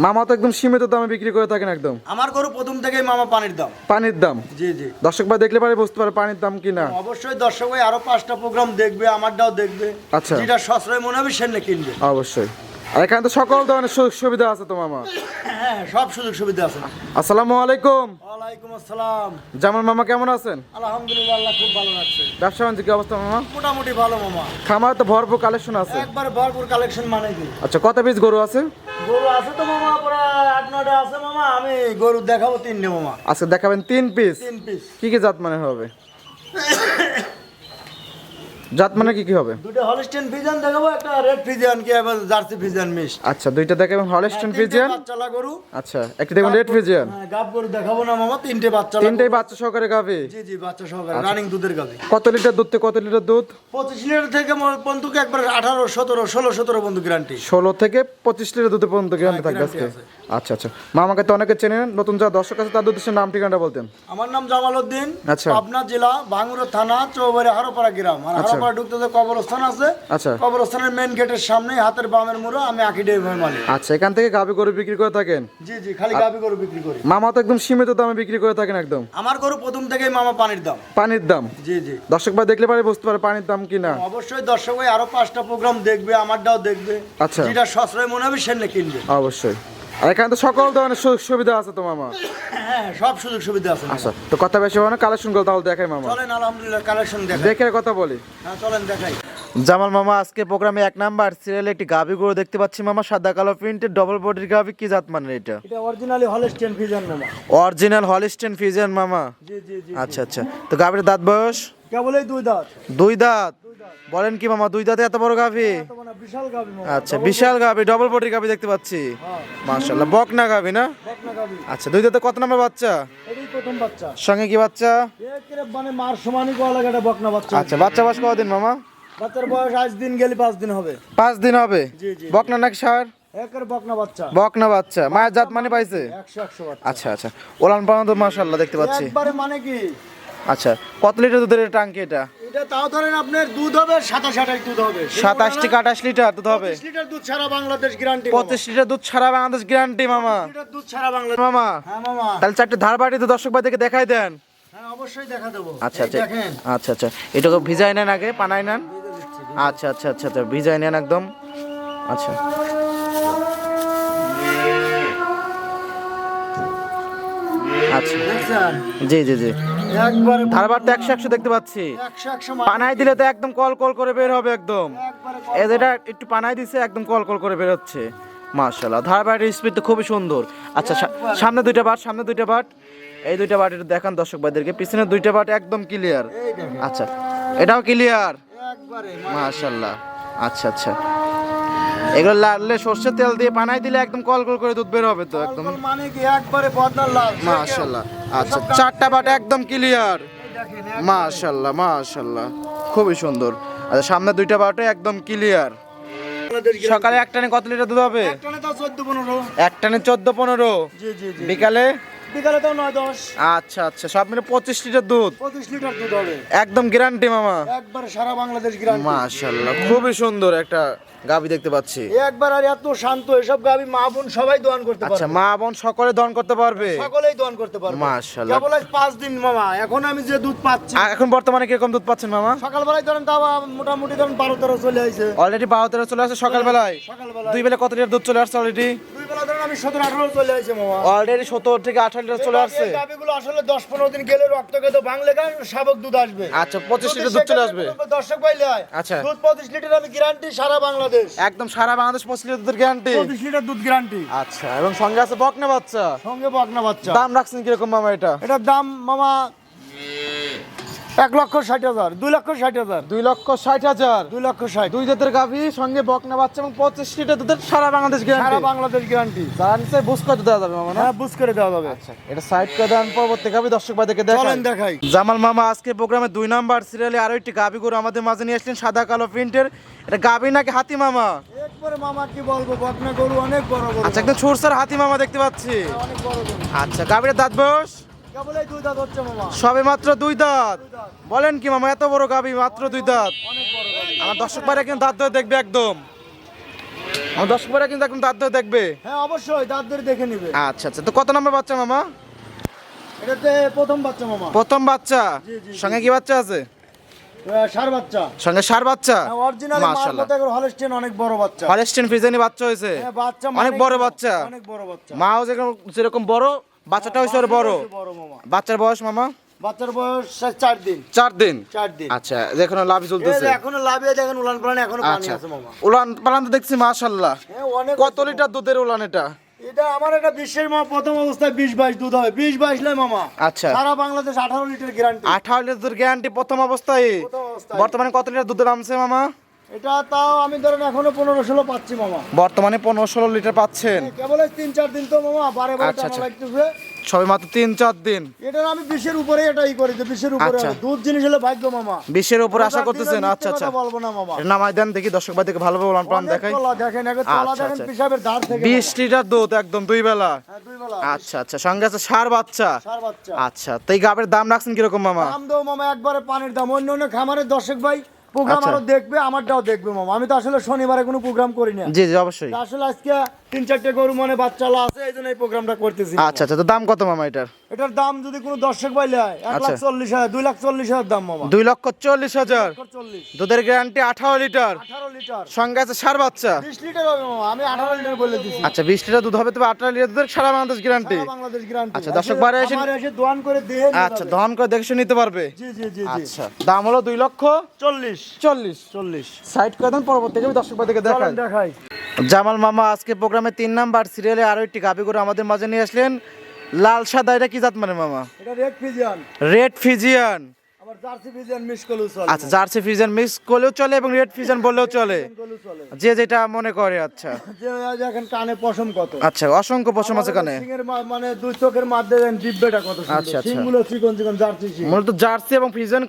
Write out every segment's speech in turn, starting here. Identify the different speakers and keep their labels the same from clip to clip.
Speaker 1: মামা তো একদম সীমিত দামে বিক্রি করে থাকেন একদম।
Speaker 2: আমার গরু প্রথম থেকেই মামা পানির দাম।
Speaker 1: পানির দাম?
Speaker 2: জি জি।
Speaker 1: দর্শক ভাই দেখলে পারে বুঝতে পারে পানির দাম কিনা।
Speaker 2: অবশ্যই দর্শক ভাই আরো 5টা প্রোগ্রাম দেখবে, আমারটাও দেখবে।
Speaker 1: আচ্ছা।
Speaker 2: যেটা সস্তায় মনে হবে সেটা কিনবে।
Speaker 1: অবশ্যই। আর এখানে তো সকল ধরনের সুযোগ সুবিধা আছে তো মামা।
Speaker 2: হ্যাঁ, সব সুযোগ সুবিধা আছে।
Speaker 1: আসসালামু আলাইকুম।
Speaker 2: ওয়ালাইকুম আসসালাম।
Speaker 1: জামাল মামা কেমন আছেন?
Speaker 2: আলহামদুলিল্লাহ, আল্লাহ খুব ভালো লাগছে।
Speaker 1: ব্যবসা বাণিজ্য কি অবস্থা মামা?
Speaker 2: মোটামুটি ভালো মামা।
Speaker 1: খামার তো ভরপুর কালেকশন আছে।
Speaker 2: একবারে ভরপুর কালেকশন মানে কি।
Speaker 1: আচ্ছা, কত পিস গরু আছে?
Speaker 2: গরু আছে তো মামা প্রায় 8-9টা আছে মামা। আমি গরু দেখাবো 3টে মামা।
Speaker 1: আজকে দেখাবেন 3 পিস?
Speaker 2: 3 পিস।
Speaker 1: কি কি জাত মানে হবে? জাত মানে কি কি হবে?
Speaker 2: দুটো হলস্টেইন ফ্রিজিয়ান দেখাবো, একটা রেড ফ্রিজিয়ান কি আবার জার্সি ফ্রিজিয়ান মিক্স।
Speaker 1: আচ্ছা, দুইটা দেখাবেন হলস্টেইন ফ্রিজিয়ান।
Speaker 2: বাচ্চালা গরু।
Speaker 1: আচ্ছা, একটা দেখুন রেড ফ্রিজিয়ান।
Speaker 2: হ্যাঁ, গাব গরু দেখাবো না মামা, 3টে বাচ্চা।
Speaker 1: 3টেই বাচ্চা সহকারে গাবে?
Speaker 2: জি জি, বাচ্চা সহকারে রানিং দুধের গাবে।
Speaker 1: কত লিটার দুধ থেকে কত লিটার দুধ?
Speaker 2: 25 লিটার থেকে বন্ধুক একবার 18, 17, 16, 17 বন্ধু গ্যারান্টি।
Speaker 1: 16 থেকে 25 লিটার দুধ পর্যন্ত গ্যারান্টি থাকবে আজকে।
Speaker 2: guarantee আছে।
Speaker 1: আচ্ছা আচ্ছা, মামাকে তো অনেকে চেনেন, নতুন যারা দর্শক আছে তাদের উদ্দেশ্যে নাম ঠিকানাটা বলতেন।
Speaker 2: আমার নাম জামাল উদ্দিন।
Speaker 1: আচ্ছা।
Speaker 2: পাবনা জেলা ভাঙ্গুরা থানা চৌবাড়ি হারোপাড়া গ্রাম। আর
Speaker 1: আচ্ছা।
Speaker 2: হারোপাড়া ঢুকতে যে কবরস্থান আছে,
Speaker 1: আচ্ছা।
Speaker 2: কবরস্থানের মেইন গেটের সামনে হাতের বামের মোড়ে আমি আকি ডেইভার মালিক।
Speaker 1: আচ্ছা, এখান থেকে গাবি গরু বিক্রি করে থাকেন?
Speaker 2: জি জি, খালি গাবি গরু বিক্রি করি।
Speaker 1: মামা তো একদম সীমিত দামে বিক্রি করে থাকেন একদম।
Speaker 2: আমার গরু প্রথম থেকেই মামা পানির দাম।
Speaker 1: পানির দাম?
Speaker 2: জি জি।
Speaker 1: দর্শক ভাই দেখলে পারে বুঝতে পারে পানির দাম কিনা।
Speaker 2: অবশ্যই দর্শক ভাই আরো 5টা প্রোগ্রাম দেখবে, আমারটাও দেখবে।
Speaker 1: আচ্ছা।
Speaker 2: যেটা সস্তায় মনে হবে সেটা কিনবে।
Speaker 1: অবশ্যই। আর এখানে তো সকল ধরনের সুযোগ সুবিধা আছে তো মামা।
Speaker 2: হ্যাঁ, সব সুযোগ সুবিধা আছে।
Speaker 1: আচ্ছা, তো কথা বেশি হবে না, কালেকশন গুলো তাহলে দেখাই মামা।
Speaker 2: চলেন আলহামদুলিল্লাহ কালেকশন দেখাই।
Speaker 1: দেখে কথা বলি।
Speaker 2: হ্যাঁ, চলেন দেখাই।
Speaker 1: জামাল মামা আজকে প্রোগ্রামে 1 নাম্বার সিরিয়ালে একটি গাভি গরু দেখতে পাচ্ছি মামা, সাদা কালো প্রিন্টের ডবল বডির গাভি। কি জাত মানে এটা?
Speaker 2: এটা অরিজিনালি হলস্টেইন ফ্রিজিয়ান মামা।
Speaker 1: অরিজিনাল হলস্টেইন ফ্রিজিয়ান মামা?
Speaker 2: জি জি জি।
Speaker 1: আচ্ছা আচ্ছা, তো গাভির দাঁত বয়স?
Speaker 2: কেবলই 2 দাঁত।
Speaker 1: 2 দাঁত? বলেন কি মামা, 2 দাঁতে এত বড় গাভি?
Speaker 2: তো মানে বিশাল গাবি মামা।
Speaker 1: আচ্ছা, বিশাল গাভি, ডবল বডির গাভি দেখতে পাচ্ছি।
Speaker 2: হ্যাঁ,
Speaker 1: মাশাআল্লাহ, বকনা গাভি না?
Speaker 2: বকনা গাবি।
Speaker 1: আচ্ছা, 2 দাঁতে কত নাম্বার বাচ্চা?
Speaker 2: এটাই প্রথম বাচ্চা।
Speaker 1: সঙ্গে কি বাচ্চা?
Speaker 2: একেরে মানে মার সমানই কোয়া লাগে, এটা বকনা বাচ্চা।
Speaker 1: আচ্ছা, বাচ্চা বয়স কতদিন মামা?
Speaker 2: বাচ্চার বয়স আজ দিন গেলে 5 দিন হবে।
Speaker 1: 5 দিন হবে?
Speaker 2: জি, জি।
Speaker 1: বকনা নাকি ষাঁড়?
Speaker 2: একের বকনা বাচ্চা।
Speaker 1: বকনা বাচ্চা, মায়ের জাত মানে পাইছে?
Speaker 2: 100 বাচ্চা।
Speaker 1: আচ্ছা আচ্ছা, ওলান পালান তো মাশাআল্লাহ দেখতে পাচ্ছি।
Speaker 2: একবারে মানে কি,
Speaker 1: আচ্ছা, কত লিটার দুধের এটা টাঙ্কি এটা?
Speaker 2: এটা তাও ধরেন আপনার দুধ হবে 27-28 দুধ হবে।
Speaker 1: 27 থেকে 28 লিটার দুধ হবে?
Speaker 2: 25 লিটার দুধ সারা বাংলাদেশ গ্যারান্টি।
Speaker 1: 25 লিটার দুধ সারা বাংলাদেশ গ্যারান্টি মামা?
Speaker 2: লিটার দুধ সারা বাংলাদেশ।
Speaker 1: মামা
Speaker 2: হ্যাঁ মামা।
Speaker 1: তাহলে 4টে ধার বাড়ি তো দর্শক ভাইদেরকে দেখাই দেন।
Speaker 2: হ্যাঁ, অবশ্যই দেখা দেবো।
Speaker 1: আচ্ছা
Speaker 2: এই
Speaker 1: আচ্ছা
Speaker 2: দেখেন।
Speaker 1: আচ্ছা আচ্ছা, এটাকে ভিজাই নেন আগে, পানাই নেন। আচ্ছা আচ্ছা আচ্ছা আচ্ছা, ভিজাই নেন একদম। আচ্ছা, আচ্ছা,
Speaker 2: দেখছেন?
Speaker 1: জি জি জি,
Speaker 2: একবারে
Speaker 1: ধারবার তো 100 দেখতে পাচ্ছি।
Speaker 2: 100
Speaker 1: পানাই দিলে তো একদম কল কল করে বের হবে একদম।
Speaker 2: একবারে
Speaker 1: এই যেটা একটু পানাই দিছে একদম কল কল করে বের হচ্ছে। মাশাআল্লাহ, ধারবাটের স্পিড তো খুবই সুন্দর। আচ্ছা, সামনে 2টা বাট, সামনে 2টা বাট, এই 2টা বাট একটু দেখান দর্শক ভাইদেরকে। পিছনে 2টা বাট একদম ক্লিয়ার।
Speaker 2: এই দেখেন।
Speaker 1: আচ্ছা, এটাও ক্লিয়ার।
Speaker 2: একবারে
Speaker 1: মাশাআল্লাহ। আচ্ছা আচ্ছা, এগুলো লাললে সর্ষের তেল দিয়ে পানাই দিলে একদম কল কল করে দুধ বের হবে তো একদম।
Speaker 2: কল মানে কি একবারে বদনার লাল।
Speaker 1: মাশাআল্লাহ। আচ্ছা, 4টা বাট একদম ক্লিয়ার।
Speaker 2: দেখেন
Speaker 1: মাশাআল্লাহ মাশাআল্লাহ, খুবই সুন্দর। আচ্ছা, সামনে 2টা বাটও একদম ক্লিয়ার। সকালে এক টানে কত লিটার দুধ হবে?
Speaker 2: একটানে তো 14-15।
Speaker 1: এক টানে 14-15।
Speaker 2: জি জি জি।
Speaker 1: বিকালে?
Speaker 2: বিকালে তো 9-10।
Speaker 1: আচ্ছা আচ্ছা, সব মিলে 25 লিটার দুধ
Speaker 2: 25 লিটার দুধ হবে।
Speaker 1: একদম গ্যারান্টি মামা?
Speaker 2: একবারে সারা বাংলাদেশ গ্যারান্টি।
Speaker 1: মাশাআল্লাহ, খুবই সুন্দর একটা গাভী দেখতে পাচ্ছি।
Speaker 2: একবার আর এত শান্ত, এসব গাবি মা বোন সবাই দোয়ান করতে পারবে।
Speaker 1: আচ্ছা, মা বোন সকলে দহন করতে পারবে?
Speaker 2: সকলেই দোয়ান করতে পারবে।
Speaker 1: মাশাআল্লাহ।
Speaker 2: কেবল আজ 5 দিন মামা, এখন আমি যে দুধ পাচ্ছি।
Speaker 1: আর এখন বর্তমানে কিরকম দুধ পাচ্ছেন মামা?
Speaker 2: সকালবেলায় ধরেন তাও মোটামুটি ধরেন 12-13 চলে আইছে।
Speaker 1: অলরেডি 12-13 চলে আসছে সকালবেলায়?
Speaker 2: সকালবেলায়
Speaker 1: 2 বেলা কত লিটার দুধ চলে আসছে অলরেডি?
Speaker 2: দুই বেলা ধরেন আমি 17-18 চলে আইছে মামা।
Speaker 1: অলরেডি 17 থেকে 18 লিটার চলে আসছে।
Speaker 2: এই গাবিগুলো আসলে 10-15 দিন গেলে রক্ত খেতে বাংলে গান শাবক দুধ আসবে।
Speaker 1: আচ্ছা, 25 লিটার দুধ চলে আসবে?
Speaker 2: দর্শক পাইলে হয়।
Speaker 1: আচ্ছা।
Speaker 2: দুধ 25 লিটার আমি গ্যারান্টি সারা বাংলাদেশ।
Speaker 1: একদম সারা বাংলাদেশ 25 লিটার দুধের গ্যারান্টি?
Speaker 2: 25 লিটার দুধ গ্যারান্টি।
Speaker 1: আচ্ছা, এবং সঙ্গে আছে বকনা বাচ্চা?
Speaker 2: সঙ্গে বকনা বাচ্চা।
Speaker 1: দাম রাখছেন কিরকম মামা এটা?
Speaker 2: এটার দাম মামা 1,60,000, 2,60,000,
Speaker 1: 2,60,000।
Speaker 2: 2,60,000।
Speaker 1: 2 জাতের গাভী সঙ্গে বকনা বাচ্চা এবং 25 লিটার দুধের সারা বাংলাদেশ
Speaker 2: সারা
Speaker 1: গ্যারান্টি?
Speaker 2: বাংলাদেশ গ্যারান্টি।
Speaker 1: জানছে বুঝ করে দেওয়া যাবে মামা না?
Speaker 2: হ্যাঁ, বুঝ করে দেওয়া যাবে।
Speaker 1: আচ্ছা, এটা সাইড করে দেন, পরবর্তী গাভী দর্শক ভাইদেরকে দেখান।
Speaker 2: চলেন দেখাই।
Speaker 1: জামাল মামা আজকে প্রোগ্রামে 2 নাম্বার সিরিয়ালে আরো একটি গাভী গরু আমাদের মাঝে নিয়ে আসলেন, সাদা কালো প্রিন্টের। এটা গাভী নাকি হাতি মামা?
Speaker 2: একবারে মামা কি বলবো, বকনা গরু অনেক বড় গরু।
Speaker 1: আচ্ছা, একদম ছুরসার হাতি মামা দেখতে পাচ্ছি।
Speaker 2: অনেক বড় গরু।
Speaker 1: আচ্ছা, গাভীর দাঁত বয়স?
Speaker 2: কেবলই 2 দাঁত হচ্ছে মামা।
Speaker 1: সবে মাত্র 2 দাঁত? বলেন কি মামা, এত বড় গাভী মাত্র 2 দাঁত?
Speaker 2: অনেক বড় গরু।
Speaker 1: আমার দর্শক ভাইরা কিন্তু দাঁত ধরে দেখবে একদম। আমার দর্শক ভাইরা কিন্তু একদম দাঁত ধরে দেখবে।
Speaker 2: হ্যাঁ অবশ্যই দাঁত ধরে দেখে নিবে।
Speaker 1: আচ্ছা আচ্ছা, তো কত নম্বর বাচ্চা মামা?
Speaker 2: এটাতে প্রথম বাচ্চা মামা।
Speaker 1: প্রথম বাচ্চা,
Speaker 2: জি, জি, জি।
Speaker 1: সঙ্গে কি বাচ্চা আছে?
Speaker 2: ষাঁড় বাচ্চা।
Speaker 1: সঙ্গে ষাঁড় বাচ্চা,
Speaker 2: অরিজিনাল
Speaker 1: মাশাআল্লাহ।
Speaker 2: হলস্টেইন অনেক বড় বাচ্চা।
Speaker 1: হলস্টেইন ফ্রিজিয়ানি বাচ্চা হয়েছে,
Speaker 2: হ্যাঁ, বাচ্চা
Speaker 1: অনেক বড় বাচ্চা।
Speaker 2: অনেক বড় বাচ্চা।
Speaker 1: মাও যেরকম বড়, বাচ্চাটা হয়েছে আরো বড়।
Speaker 2: বড় মামা।
Speaker 1: বাচ্চার বয়স মামা?
Speaker 2: বাচ্চার বয়স 4 দিন।
Speaker 1: 4 দিন।
Speaker 2: 4 দিন।
Speaker 1: আচ্ছা, এখনো লাভ
Speaker 2: এই
Speaker 1: চলতেছে।
Speaker 2: যে এখনো লাভিয়ে দেখেন উলান পালান এখনো পানি
Speaker 1: আচ্ছা,
Speaker 2: আছে মামা।
Speaker 1: উলান পালান তো দেখছি মাশাআল্লাহ।
Speaker 2: হ্যাঁ অনেক।
Speaker 1: কত লিটার দুধের উলান এটা?
Speaker 2: এটা আমার একটা বিশ্বের মামা প্রথম অবস্থায় 20-22 দুধ হবে। 20-22 নয় মামা।
Speaker 1: আচ্ছা,
Speaker 2: সারা Bangladesh 18 liter guarantee.
Speaker 1: 18 liter guarantee প্রথম অবস্থায়।
Speaker 2: প্রথম অবস্থায়।
Speaker 1: বর্তমানে কত লিটার দুধের নামছে মামা?
Speaker 2: এটা তাও আমি ধরেন এখনো 15-16 পাচ্ছি মামা।
Speaker 1: বর্তমানে 15-16 লিটার পাচ্ছেন।
Speaker 2: কেবল 3-4 দিন তো মামা বারে বারে
Speaker 1: আচ্ছা,
Speaker 2: টানা
Speaker 1: আচ্ছা।
Speaker 2: লাগতেছে।
Speaker 1: সবে মাত্র 3-4 দিন।
Speaker 2: এটা আমি 20-এর উপরে এটাই করি যে 20-এর উপরে
Speaker 1: আচ্ছা।
Speaker 2: হবে। দুধ জিনিস হলে ভাগ্য মামা।
Speaker 1: 20-এর উপরে আশা করতেছেন? আচ্ছা আচ্ছা,
Speaker 2: কথা বলবো না মামা।
Speaker 1: এটা নামাই দেন দেখি, দর্শক ভাইদেরকে ভালোভাবে উলান পালান
Speaker 2: অনেক
Speaker 1: দেখাই।
Speaker 2: তলা দেখেন, আগে তলা
Speaker 1: আচ্ছা,
Speaker 2: দেখেন
Speaker 1: আচ্ছা।
Speaker 2: পিসাবের ধার থেকে।
Speaker 1: 20 লিটার দুধ একদম দুই বেলা।
Speaker 2: হ্যাঁ, দুই বেলা।
Speaker 1: আচ্ছা আচ্ছা, সঙ্গে আছে ষাঁড় বাচ্চা।
Speaker 2: ষাঁড় বাচ্চা।
Speaker 1: আচ্ছা, তো এই গাবের দাম রাখছেন কিরকম মামা?
Speaker 2: দাম দেবো মামা একবারে পানির দাম। অন্য অন্য খামারের দর্শক ভাই প্রোগ্রাম
Speaker 1: আচ্ছা।
Speaker 2: আরো দেখবে, আমারটাও দেখবে মামা। আমি তো আসলে শনিবারে কোনো প্রোগ্রাম করি না।
Speaker 1: জি জি অবশ্যই।
Speaker 2: আসলে আজকে 3-4টে গরু মানে বাচ্চালা আছে, এই জন্য এই প্রোগ্রামটা করতেছি।
Speaker 1: আচ্ছা আচ্ছা, তো দাম কত মামা এটার?
Speaker 2: এটার দাম যদি কোনো দর্শক ভাই নেয়
Speaker 1: আচ্ছা।
Speaker 2: 1,40,000, 2,40,000 দাম মামা।
Speaker 1: 2,40,000।
Speaker 2: 1,40,000।
Speaker 1: দুধের গ্যারান্টি 18 লিটার।
Speaker 2: 18 লিটার।
Speaker 1: সঙ্গে আছে ষাঁড় বাচ্চা।
Speaker 2: 20 লিটার হবে মামা, আমি 18 লিটার বলে দিছি।
Speaker 1: আচ্ছা, 20 লিটার দুধ হবে, তবে 18 লিটার দুধের সারা বাংলাদেশ গ্যারান্টি।
Speaker 2: সারা বাংলাদেশ গ্যারান্টি।
Speaker 1: আচ্ছা, দর্শক ভাইরা এসে
Speaker 2: দোয়ান করে দিয়ে নিয়ে
Speaker 1: আচ্ছা,
Speaker 2: যাবে।
Speaker 1: দহন করে দেখে শুনে নিতে পারবে।
Speaker 2: জি জি জি জি।
Speaker 1: আচ্ছা, দাম হলো 2,40,000।
Speaker 2: 40
Speaker 1: সাইড করে দেন, পরবর্তী আমি দর্শক ভাইদেরকে দেখাই।
Speaker 2: চলেন দেখাই।
Speaker 1: জামাল মামা আজকে প্রোগ্রামে 3 নাম্বার সিরিয়ালে আরো একটি গাবি করে আমাদের মাঝে নিয়ে আসলেন। লাল সাদা, এটা কি জাত মানে মামা?
Speaker 2: এটা রেড ফিজিয়ান,
Speaker 1: রেড ফিজিয়ান।
Speaker 2: আবার জার্সি ফিজিয়ান মিক্স কলু চলে।
Speaker 1: আচ্ছা, জার্সি ফিজিয়ান মিক্স করলেও চলে এবং রেড ফিজিয়ান বললেও চলে,
Speaker 2: কলু চলে।
Speaker 1: যে যেটা মনে করে। আচ্ছা
Speaker 2: যে দেখেন কানে পশম কত।
Speaker 1: আচ্ছা, অসংখ্য পশম আছে কানে।
Speaker 2: সিংহের মানে দুই চোখের মধ্যে দেন ডিব্বেটা কত সুন্দর।
Speaker 1: আচ্ছা, আচ্ছা।
Speaker 2: সিংগুলো চিকন চিকন জার্সি সিং।
Speaker 1: মূলত জার্সি এবং ফিজিয়ান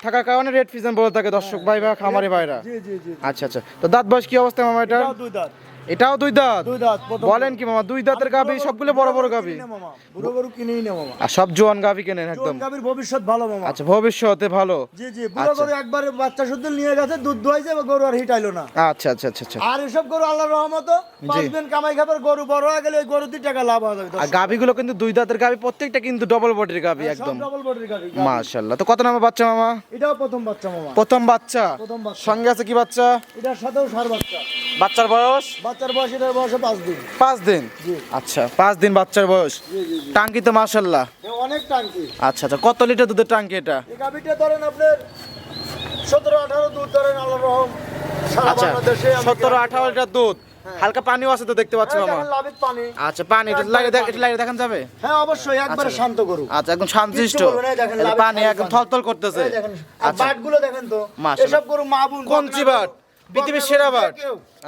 Speaker 1: থাকার কারণে রেড ফিজিয়ান বলে থাকে দর্শক ভাই বা খামারি ভাইরা।
Speaker 2: জি জি জি।
Speaker 1: আচ্ছা আচ্ছা, তো দাঁত বয়স কি অবস্থা মামা এটা?
Speaker 2: এটাও দুই দাঁত।
Speaker 1: এটাও 2 দাঁত।
Speaker 2: দুই দাঁত প্রথম।
Speaker 1: বলেন কি মামা, 2 দাঁতের গাবি, সবগুলো বড় বড় গাবি?
Speaker 2: কিনি না মামা, বুড়ো গরু কিনেই না মামা।
Speaker 1: আর সব জোয়ান গাবি কেনেন একদম?
Speaker 2: জোন গাভীর ভবিষ্যৎ ভালো মামা।
Speaker 1: আচ্ছা, ভবিষ্যতে ভালো।
Speaker 2: জি জি, বুড়ো গরু একবারে বাচ্চা শুদ্ধ নিয়ে গেছে, দুধ দোয়াইছে, এবার গরু আর হিটাইলো না।
Speaker 1: আচ্ছা আচ্ছা আচ্ছা আচ্ছা।
Speaker 2: আর এসব গরু আল্লাহর রহমত পাঁচবেন কামাই খাবার, গরু বড় হয়ে গেলে ওই গরু 2 টাকা লাভ হবে।
Speaker 1: আর গাবিগুলো কিন্তু 2 দাঁতের গাবি, প্রত্যেকটা কিন্তু ডবল বডির গাবি একদম।
Speaker 2: ডাবল বডির গাভী।
Speaker 1: মাশাআল্লাহ। তো কত নাম্বার বাচ্চা মামা?
Speaker 2: এটাও প্রথম বাচ্চা মামা।
Speaker 1: প্রথম বাচ্চা।
Speaker 2: প্রথম বাচ্চা।
Speaker 1: সঙ্গে আছে কি বাচ্চা?
Speaker 2: এটার সাথেও ষাঁড় বাচ্চা।
Speaker 1: বাচ্চার বয়স?
Speaker 2: বাচ্চার বয়স, এটার বয়স 5 দিন।
Speaker 1: 5 দিন।
Speaker 2: জি।
Speaker 1: আচ্ছা, 5 দিন বাচ্চার বয়স।
Speaker 2: জি জি জি।
Speaker 1: টাঙ্কি তো মাশাআল্লাহ।
Speaker 2: এ অনেক টাঙ্কি।
Speaker 1: আচ্ছা আচ্ছা, কত লিটার দুধের টাঙ্কি এটা?
Speaker 2: এই গাভীটা ধরেন আপনার 17-18 দুধ ধরেন আল্লাহর রহম। সারা
Speaker 1: আচ্ছা,
Speaker 2: বাংলাদেশে
Speaker 1: 17-18 লিটার দুধ। হালকা পানিও আছে তো দেখতে পাচ্ছি মামা।
Speaker 2: লাভিত পানি।
Speaker 1: আচ্ছা, পানি এটা লাগিয়ে দেখান যাবে?
Speaker 2: হ্যাঁ অবশ্যই, একবারে শান্ত গরু।
Speaker 1: আচ্ছা, একদম শান্তশিষ্ট।
Speaker 2: কিচ্ছু বলবে না, দেখেন,
Speaker 1: এই
Speaker 2: লাভের
Speaker 1: পানি
Speaker 2: পানি,
Speaker 1: একদম
Speaker 2: পানি।
Speaker 1: থলথল করতেছে।
Speaker 2: এই দেখেন, আর
Speaker 1: আচ্ছা,
Speaker 2: বাটগুলো দেখেন তো।
Speaker 1: মাশাআল্লাহ।
Speaker 2: এসব গরু মা বোন
Speaker 1: কোনচি বাট? পৃথিবীর সেরা বাট।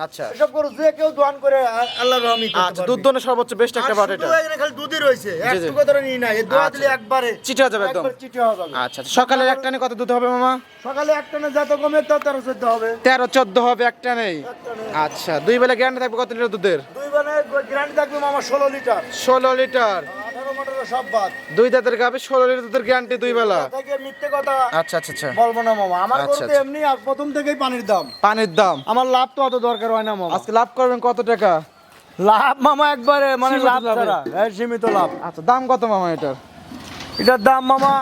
Speaker 1: আচ্ছা
Speaker 2: এসব গরু যে কেউ দোয়ান করে আল্লাহর রহমই করতে
Speaker 1: আচ্ছা,
Speaker 2: পারবে।
Speaker 1: দুধ দোনের সর্বোচ্চ বেস্ট একটা বাট এটা।
Speaker 2: শুধু এখানে খালি দুধই রয়েছে,
Speaker 1: জি, জি।
Speaker 2: একটু কথা নিই না, এই দোয়া
Speaker 1: আচ্ছা।
Speaker 2: দিলে একবারে
Speaker 1: চিটে যাবে একদম।
Speaker 2: একবার চিটে হয়ে যাবে।
Speaker 1: আচ্ছা, সকালে এক টানে কত দুধ হবে মামা?
Speaker 2: সকালে একটা না যত কমে তত 13-14 হবে।
Speaker 1: 13-14 হবে এক টানেই।
Speaker 2: একটা নেই।
Speaker 1: আচ্ছা, 2 বেলা গ্যারান্টি থাকবে কত লিটার দুধের?
Speaker 2: দুই বানে গ্যারান্টি থাকবে মামা 16 লিটার।
Speaker 1: 16 লিটার।
Speaker 2: 18 মোটরের সব বাদ।
Speaker 1: 2 দাঁতের গাবে 16 লিটার দুধের গ্যারান্টি 2 বেলা।
Speaker 2: থেকে মিথ্যে কথা
Speaker 1: আচ্ছা আচ্ছা আচ্ছা,
Speaker 2: বলবো না মামা। আমার
Speaker 1: আচ্ছা,
Speaker 2: গরুতে
Speaker 1: আচ্ছা।
Speaker 2: এমনি আর প্রথম থেকেই পানির দাম।
Speaker 1: পানির দাম।
Speaker 2: আমার লাভ তো অত দরকার হয় না মামা।
Speaker 1: আজকে লাভ করবেন কত টাকা?
Speaker 2: লাভ মামা একবারে মানে
Speaker 1: সীমিত
Speaker 2: লাভ
Speaker 1: লাভে।
Speaker 2: ছাড়া, সীমিত লাভ।
Speaker 1: আচ্ছা, দাম কত মামা এটার?
Speaker 2: এটার দাম মামা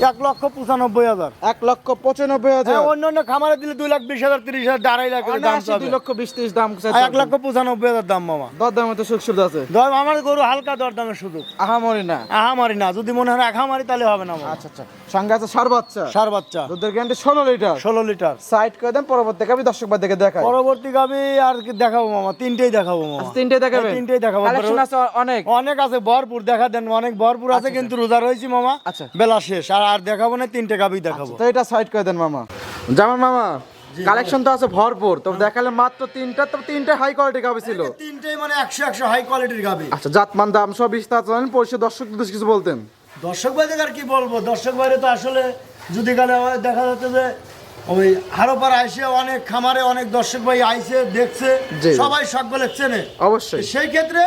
Speaker 2: 1,95,000।
Speaker 1: 1,95,000।
Speaker 2: অন্য অন্য খামারে দিলে 2,20,000, 30,000, 2.5 লাখ করে দাম চাবে।
Speaker 1: 2,20,30 দাম চাই।
Speaker 2: 1,95,000 দাম মামা।
Speaker 1: দরদামের তো সুযোগ সুবিধা আছে?
Speaker 2: ধর আমার গরু হালকা দরদামের সুযোগ।
Speaker 1: আহামরি না।
Speaker 2: আহামারি না, যদি মনে হয় আহামারি তাহলে হবে না মামা।
Speaker 1: আচ্ছা আচ্ছা, সঙ্গে আছে ষাঁড় বাচ্চা।
Speaker 2: ষাঁড় বাচ্চা
Speaker 1: দুধের গ্যারান্টি 16 লিটার।
Speaker 2: 16 লিটার।
Speaker 1: সাইড করে দেন, পরবর্তী গাবি দর্শক ভাইদেরকে দেখাই।
Speaker 2: পরবর্তী গাবি আর কি দেখাবো মামা? 3টেই দেখাবো মামা।
Speaker 1: আচ্ছা, 3টে দেখাবেন?
Speaker 2: 3টেই দেখাবো।
Speaker 1: কালেকশন আছে অনেক।
Speaker 2: অনেক আছে, ভরপুর। দেখা দেন, অনেক ভরপুর আছে, কিন্তু রোজা রয়েছি মামা।
Speaker 1: আচ্ছা।
Speaker 2: বেলা শেষ, আর দেখাবো না, 3টে গাবি দেখাবো।
Speaker 1: তো এটা সাইড করে দেন মামা। জামান মামা, কালেকশন তো আছে ভরপুর, তবে দেখালে মাত্র 3টা, তবে 3টে হাই কোয়ালিটি গাবি ছিল।
Speaker 2: 3টেই মানে 100 হাই কোয়ালিটির গাবি।
Speaker 1: আচ্ছা, জাতমান দাম সব বিস্তার জানেন, পরিষদ দর্শক কিছু বলতেন?
Speaker 2: দর্শক ভাইদের আর কি বলবো, দর্শক ভাইরে তো আসলে যদি গেলে দেখা যাচ্ছে যে ওই হারোপার আইসে অনেক খামারে অনেক দর্শক ভাই আইসে দেখছে,
Speaker 1: জি।
Speaker 2: সবাই সকলে চেনে।
Speaker 1: অবশ্যই।
Speaker 2: সেই ক্ষেত্রে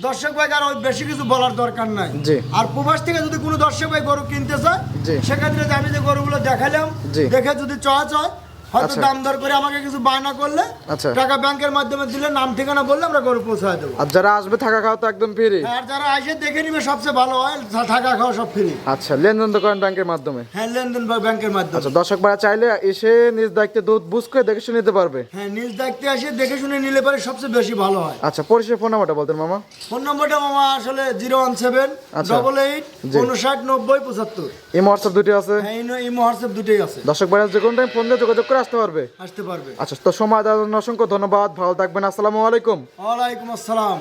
Speaker 2: দর্শক ভাই আর ওই বেশি কিছু বলার দরকার নাই।
Speaker 1: জি।
Speaker 2: আর প্রবাস থেকে যদি কোনো দর্শক ভাই গরু কিনতে চায়,
Speaker 1: জি।
Speaker 2: সেক্ষেত্রে আমি যে গরুগুলো দেখালাম,
Speaker 1: জি।
Speaker 2: দেখে যদি চয়েস হয় হয়তো
Speaker 1: আচ্ছা।
Speaker 2: দাম দর করে আমাকে কিছু বায়না করলে
Speaker 1: আচ্ছা।
Speaker 2: টাকা ব্যাংকের মাধ্যমে দিলে নাম ঠিকানা বললে আমরা গরু পৌঁছায় দেবো।
Speaker 1: আর যারা আসবে থাকা খাওয়া তো একদম ফ্রি।
Speaker 2: আর যারা এসে দেখে নিবে সবচেয়ে ভালো হয়, থাকা খাওয়া সব ফ্রি।
Speaker 1: আচ্ছা, লেনদেন তো করেন ব্যাংকের মাধ্যমে?
Speaker 2: হ্যাঁ, লেনদেন বা ব্যাংকের মাধ্যমে।
Speaker 1: আচ্ছা, দর্শক ভাইরা চাইলে এসে নিজ দায়িত্বে দুধ বুঝ করে দেখে শুনে নিতে পারবে।
Speaker 2: হ্যাঁ, নিজ দায়িত্বে এসে দেখে শুনে নিলে পরে সবচেয়ে বেশি ভালো হয়।
Speaker 1: আচ্ছা, পরিষেবা ফোন নাম্বারটা বলতেন মামা।
Speaker 2: ফোন নম্বরটা মামা আসলে 017
Speaker 1: আচ্ছা।
Speaker 2: 88
Speaker 1: জি।
Speaker 2: 59 90 75।
Speaker 1: এই হোয়াটসঅ্যাপ দুটি আছে।
Speaker 2: হ্যাঁ, এই হোয়াটসঅ্যাপ দুটোই আছে,
Speaker 1: দর্শক ভাইরা যে কোনো টাইম ফোন দিয়ে যোগাযোগ করে আসতে পারবে।
Speaker 2: আসতে পারবে।
Speaker 1: আচ্ছা, তো সময় দেওয়ার জন্য অসংখ্য ধন্যবাদ, ভালো থাকবেন, আসসালামু আলাইকুম।
Speaker 2: ওয়ালাইকুম আসসালাম।